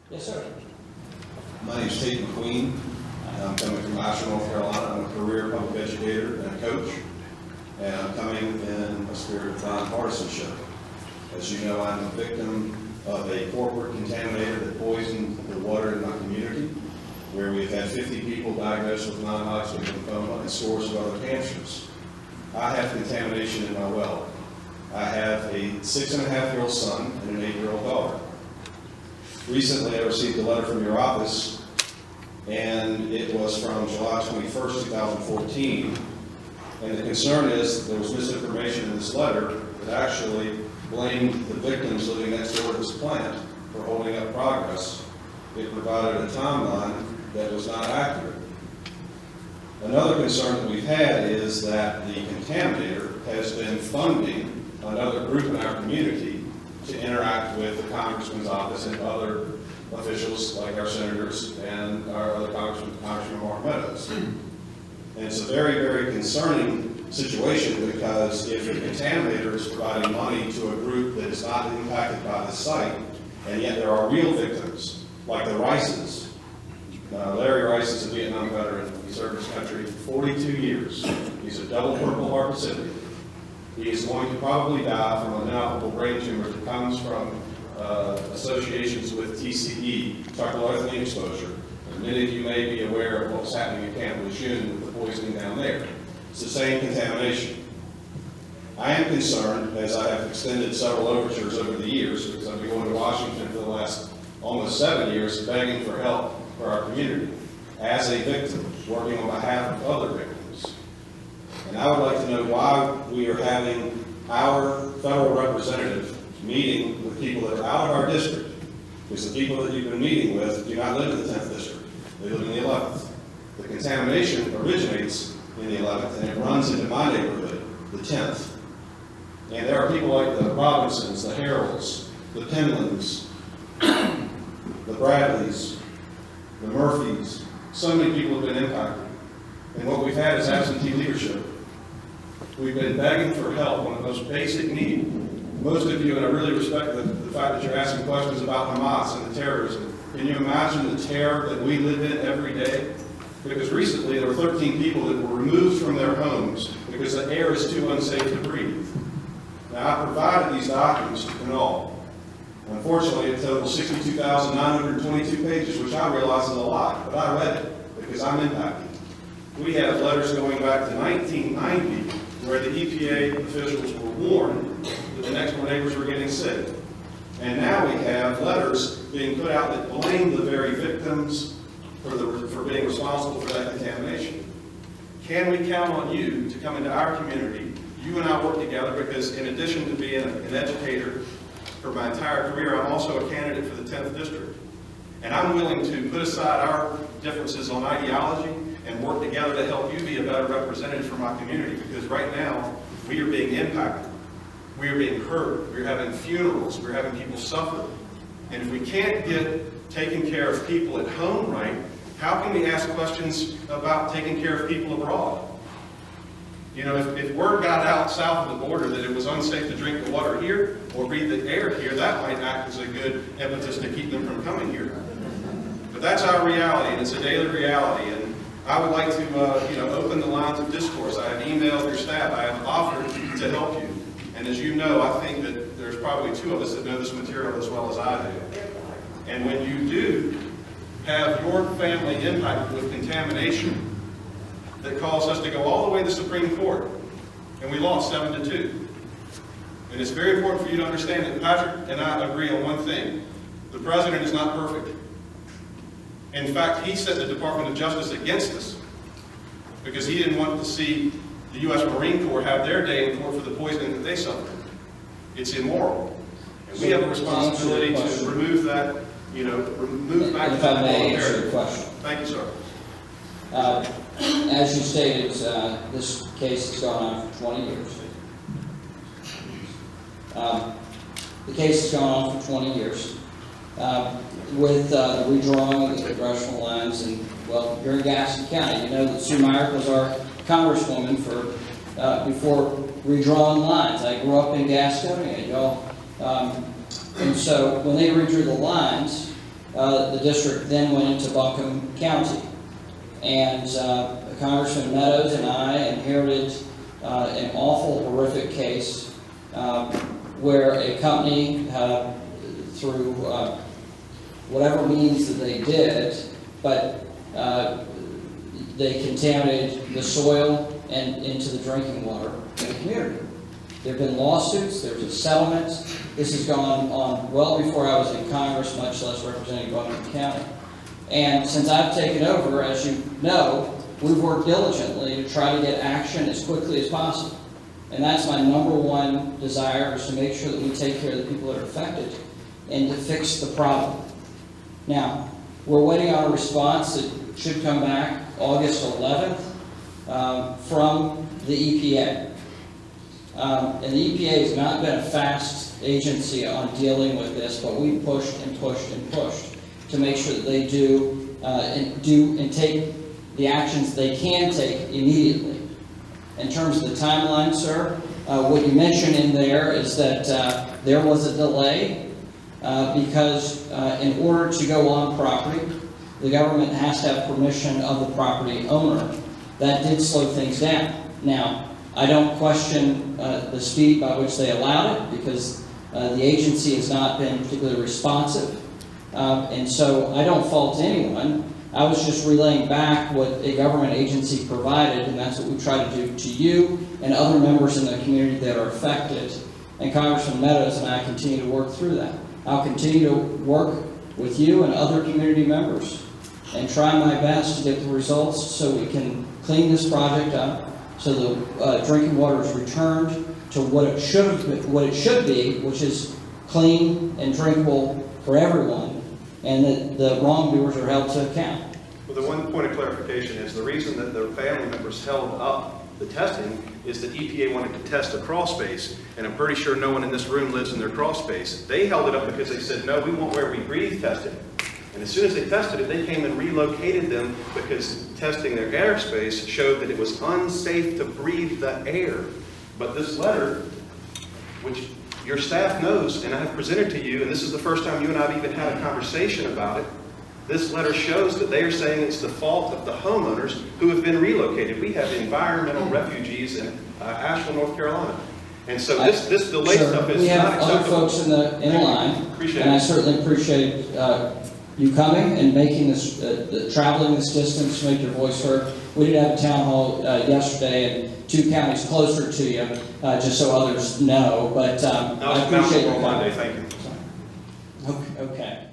Yes, sir. My name is Tate MacQueen. I'm coming from Asheville, North Carolina. I'm a career public educator and a coach. And I'm coming in a spirit of nonpartisanship. As you know, I'm a victim of a corporate contaminator that poisoned the water in my community, where we've had 50 people diagnosed with non-Hodgkin lymphoma and scores of other cancers. I have contamination in my well. I have a 6.5-year-old son and an 8-year-old daughter. Recently, I received a letter from your office, and it was from July 21st, 2014. And the concern is there was misinformation in this letter that actually blamed the victims living next door to this plant for holding up progress. It provided a timeline that was not accurate. Another concern that we've had is that the contaminator has been funding another group in our community to interact with the congressman's office and other officials like our senators and our other Congressman Mark Meadows. And it's a very, very concerning situation, because if the contaminator is providing money to a group that is not impacted by the site, and yet there are real victims, like the Rices. Larry Rice is a Vietnam veteran. He served his country for 42 years. He's a double Purple Heart recipient. He is going to probably die from an inoperable brain tumor that comes from associations with TCE, trichloroethylene exposure. And many of you may be aware of what was happening in Camp Lejeune with the poisoning down there. It's the same contamination. I am concerned, as I have extended several overtures over the years, because I've been going to Washington for the last almost 7 years begging for help for our community as a victim, working on behalf of other victims. And I would like to know why we are having our federal representative meeting with people that are out of our district, because the people that you've been meeting with do not live in the 10th district. They live in the 11th. The contamination originates in the 11th, and it runs into my neighborhood, the 10th. And there are people like the Robinsons, the Harolds, the Penlands, the Bradleys, the Murphys. So many people have been impacted. And what we've had is absentee leadership. We've been begging for help on the most basic need. Most of you, and I really respect the fact that you're asking questions about Hamas and the terrorism. Can you imagine the terror that we live in every day? Because recently there were 13 people that were removed from their homes because the air is too unsafe to breathe. Now, I provided these documents in all. Unfortunately, it totals 62,922 pages, which I realize is a lot, but I read it because I'm impacted. We have letters going back to 1990 where the EPA officials were warned that the next door neighbors were getting sick. And now we have letters being put out that blame the very victims for being responsible for that contamination. Can we count on you to come into our community? You and I work together, because in addition to being an educator for my entire career, I'm also a candidate for the 10th district. And I'm willing to put aside our differences on ideology and work together to help you be a better representative for my community, because right now we are being impacted. We are being hurt. We're having funerals. We're having people suffer. And if we can't get taking care of people at home right, how can we ask questions about taking care of people abroad? You know, if word got out south of the border that it was unsafe to drink the water here or breathe the air here, that might act as a good impetus to keep them from coming here. But that's our reality, and it's a daily reality. And I would like to, open the lines of discourse. I have emailed your staff. I have offered to help you. And as you know, I think that there's probably two of us that know this material as well as I do. And when you do have your family impacted with contamination that caused us to go all the way to the Supreme Court, and we lost 7-2. And it's very important for you to understand that Patrick and I agree on one thing. The president is not perfect. In fact, he set the Department of Justice against us because he didn't want to see the U.S. Marine Corps have their day in court for the poisoning that they suffered. It's immoral. And we have a responsibility to remove that, remove back to that moral imperative. Thank you, sir. As you stated, this case has gone on for 20 years. The case has gone on for 20 years. With the redrawing of the congressional lines, and well, you're in Gaston County. You know that Sue Myrick was our congresswoman before redrawing lines. I grew up in Gastonia, y'all. And so when they redrew the lines, the district then went into Buncombe County. And Congressman Meadows and I inherited an awful, horrific case where a company, through whatever means that they did, but they contaminated the soil and into the drinking water in the community. There have been lawsuits, there's a settlement. This has gone on well before I was in Congress, much less representing Belmont County. And since I've taken over, as you know, we've worked diligently to try to get action as quickly as possible. And that's my number one desire, is to make sure that we take care of the people that are affected and to fix the problem. Now, we're waiting on a response that should come back August 11th from the EPA. And the EPA has not been a fast agency on dealing with this, but we pushed and pushed and pushed to make sure that they do and take the actions they can take immediately. In terms of the timeline, sir, what you mentioned in there is that there was a delay because in order to go on property, the government has to have permission of the property owner. That did slow things down. Now, I don't question the speed by which they allowed it, because the agency has not been particularly responsive. And so I don't fault anyone. I was just relaying back what a government agency provided, and that's what we try to do to you and other members in the community that are affected. And Congressman Meadows and I continue to work through that. I'll continue to work with you and other community members and try my best to get the results so we can clean this project up, so the drinking water is returned to what it should be, which is clean and drinkable for everyone, and that the wrongdoers are held to account. Well, the one point of clarification is the reason that the family members held up the testing is that EPA wanted to test a crawl space, and I'm pretty sure no one in this room lives in their crawl space. They held it up because they said, no, we want where we breathe tested. And as soon as they tested it, they came and relocated them because testing their airspace showed that it was unsafe to breathe the air. But this letter, which your staff knows, and I have presented to you, and this is the first time you and I have even had a conversation about it, this letter shows that they are saying it's the fault of the homeowners who have been relocated. We have environmental refugees in Asheville, North Carolina. And so this delay stuff is not acceptable. We have other folks in line, Appreciate and it. I certainly appreciate you coming and making this, traveling this distance to make your voice heard. We did have a town hall yesterday in 2 counties closer to you, just so others know. But I appreciate your Monday. Thank you. Okay.